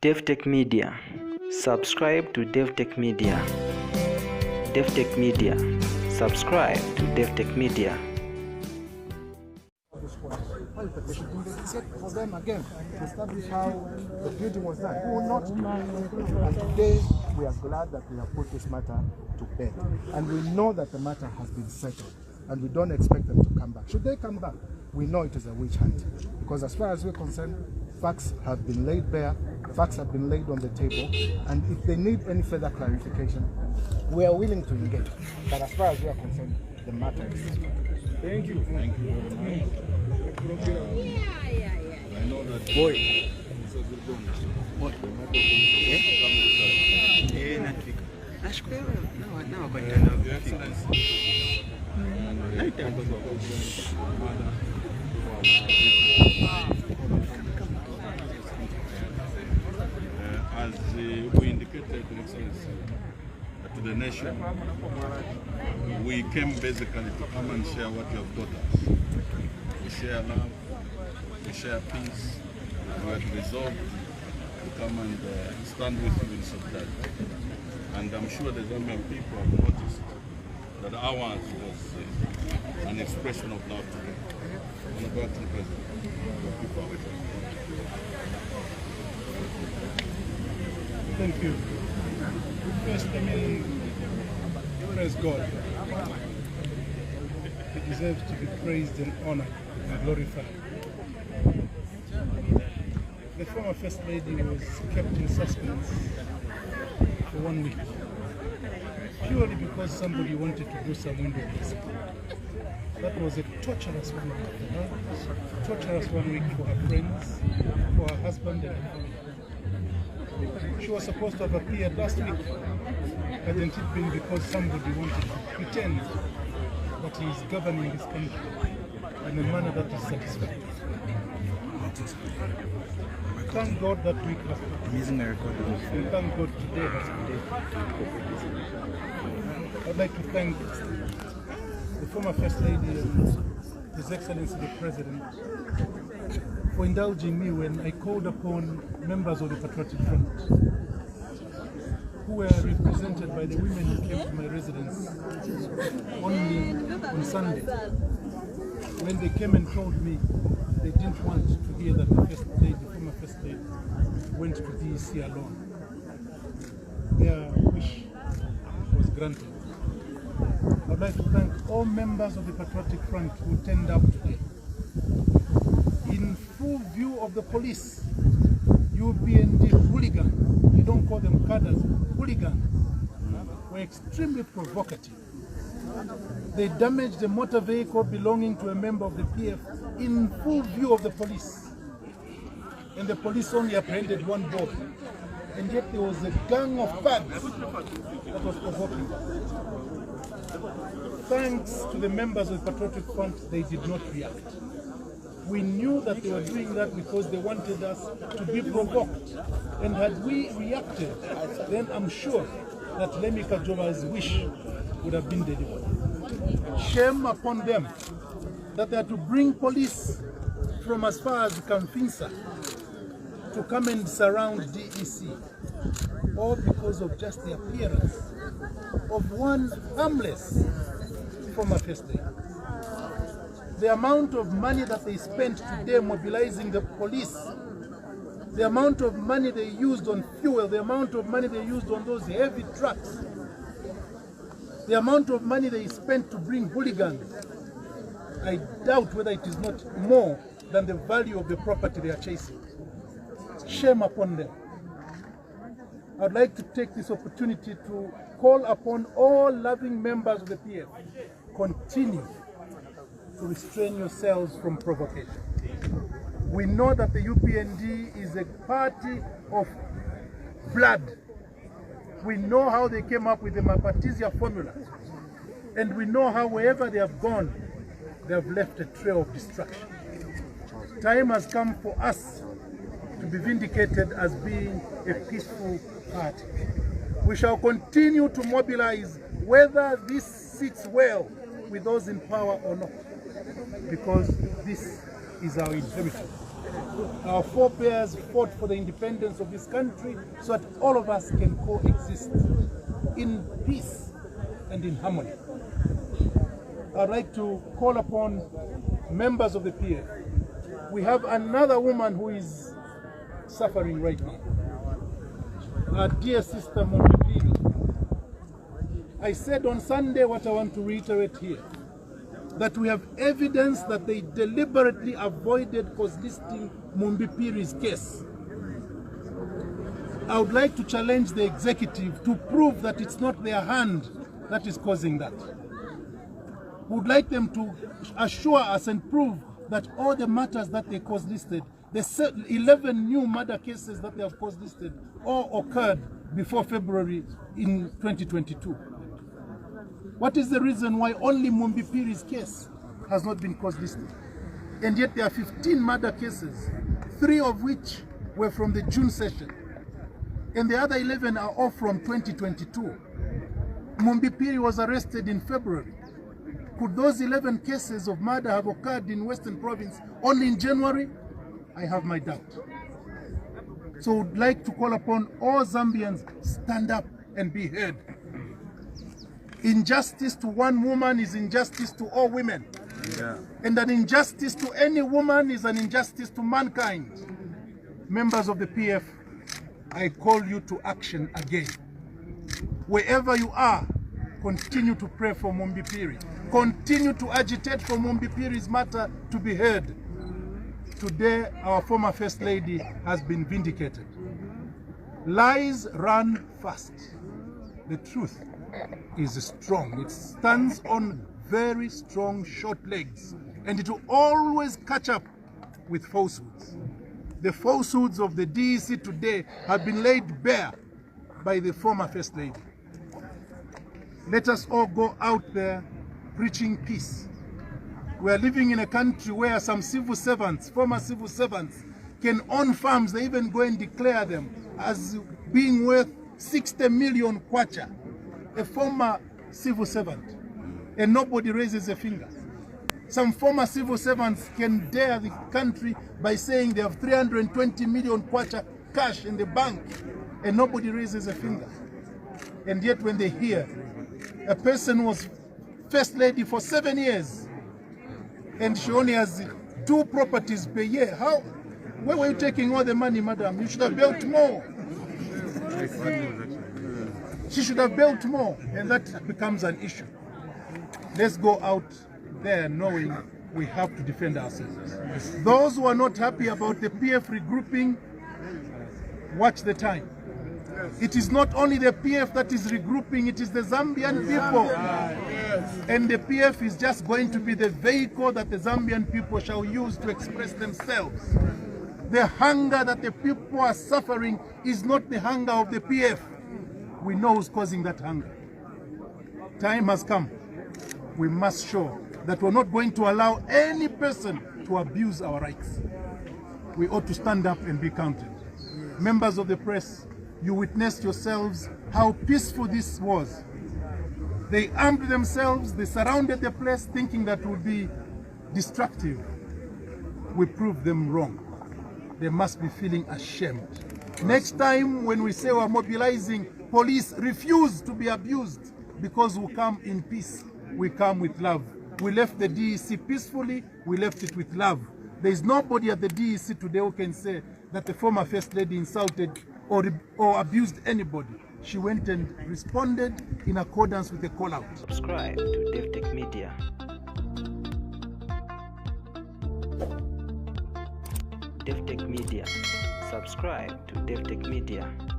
Davi-tech-media. Subscribe to Davi-tech-media. Davi-tech-media. Subscribe to Davi-tech-media. They should investigate for them again to establish how the building was done. We will not do. And today we are glad that we have put this matter to bed. And we know that the matter has been settled. And we don't expect them to come back. Should they come back, we know it is a witch hunt. Because as far as we're concerned, facts have been laid bare, facts have been laid on the table, and if they need any further clarification, we are willing to engage. But as far as we are concerned, the matter is settled. Thank you. Thank you very much. I know that boy. As we indicated, Your Excellency, to the nation, we came basically to come and share what you have taught us. We share love, we share peace, we have resolved to come and stand with you in solidarity. And I'm sure the Zambian people have noticed that ours was an expression of love today. On the back to the President. Thank you. First, praise God. He deserves to be praised and honored and glorified. The former First Lady was kept in suspense for 1 week, purely because somebody wanted to do some window dressing. That was a torturous 1 week. Torturous 1 week for her friends, for her husband and her family. She was supposed to have appeared last week, hadn't it been because somebody wanted to pretend that he is governing this country in a manner that is satisfactory. Thank God that week has passed. And thank God today has been. I'd like to thank the former First Lady and His Excellency the President for indulging me when I called upon members of the Patriotic Front who were represented by the women who came to my residence only on Sunday. When they came and told me they didn't want to hear that the former First Lady went to DEC alone. Their wish was granted. I'd like to thank all members of the Patriotic Front who turned up today. In full view of the police, UPND hooligans, you don't call them cadres, hooligans, were extremely provocative. They damaged a motor vehicle belonging to a member of the PF in full view of the police. And the police only apprehended one boy. And yet there was a gang of thugs that was provoking. Thanks to the members of the Patriotic Front, they did not react. We knew that they were doing that because they wanted us to be provoked. And had we reacted, then I'm sure that Lemmy Kajova's wish would have been delivered. Shame upon them that they had to bring police from as far as Kamfinsa to come and surround DEC, all because of just the appearance of one harmless former First Lady. The amount of money that they spent today mobilizing the police, the amount of money they used on fuel, the amount of money they used on those heavy trucks, the amount of money they spent to bring hooligans, I doubt whether it is not more than the value of the property they are chasing. Shame upon them. I'd like to take this opportunity to call upon all loving members of the PF, continue to restrain yourselves from provocation. We know that the UPND is a party of blood. We know how they came up with the Mapatisia formula. And we know how wherever they have gone, they have left a trail of destruction. Time has come for us to be vindicated as being a peaceful party. We shall continue to mobilize whether this sits well with those in power or not, because this is our inheritance. Our forebears fought for the independence of this country so that all of us can coexist in peace and in harmony. I'd like to call upon members of the PF. We have another woman who is suffering right now. Our dear sister Mundipini. I said on Sunday what I want to reiterate here, that we have evidence that they deliberately avoided cause-listing Mumbipiri's case. I would like to challenge the executive to prove that it's not their hand that is causing that. We would like them to assure us and prove that all the matters that they cause-listed, the 11 new murder cases that they have cause-listed, all occurred before February in 2022. What is the reason why only Mumbipiri's case has not been cause-listed? And yet there are 15 murder cases, 3 of which were from the June session, and the other 11 are all from 2022. Mumbipiri was arrested in February. Could those 11 cases of murder have occurred in Western Province only in January? I have my doubt. So I would like to call upon all Zambians, stand up and be heard. Injustice to one woman is injustice to all women. Yeah. And an injustice to any woman is an injustice to mankind. Members of the PF, I call you to action again. Wherever you are, continue to pray for Mumbipiri. Continue to agitate for Mumbipiri's matter to be heard. Today, our former First Lady has been vindicated. Lies run fast. The truth is strong. It stands on very strong short legs, and it will always catch up with falsehoods. The falsehoods of the DEC today have been laid bare by the former First Lady. Let us all go out there preaching peace. We are living in a country where some civil servants, former civil servants, can own farms. They even go and declare them as being worth 60 million kwacha. A former civil servant, and nobody raises a finger. Some former civil servants can dare the country by saying they have 320 million kwacha cash in the bank, and nobody raises a finger. And yet when they hear a person was First Lady for 7 years, and she only has 2 properties per year, where were you taking all the money, madam? You should have built more. She should have built more, and that becomes an issue. Let's go out there knowing we have to defend ourselves. Those who are not happy about the PF regrouping, watch the time. It is not only the PF that is regrouping, it is the Zambian people. And the PF is just going to be the vehicle that the Zambian people shall use to express themselves. The hunger that the people are suffering is not the hunger of the PF. We know who's causing that hunger. Time has come. We must show that we're not going to allow any person to abuse our rights. We ought to stand up and be counted. Members of the press, you witnessed yourselves how peaceful this was. They armed themselves, they surrounded the place thinking that would be destructive. We proved them wrong. They must be feeling ashamed. Next time when we say we're mobilizing, police refuse to be abused because we come in peace. We come with love. We left the DEC peacefully, we left it with love. There is nobody at the DEC today who can say that the former First Lady insulted or abused anybody. She went and responded in accordance with the call out. Subscribe to Davi-tech-media. Davi-tech-media. Subscribe to Davi-tech-media.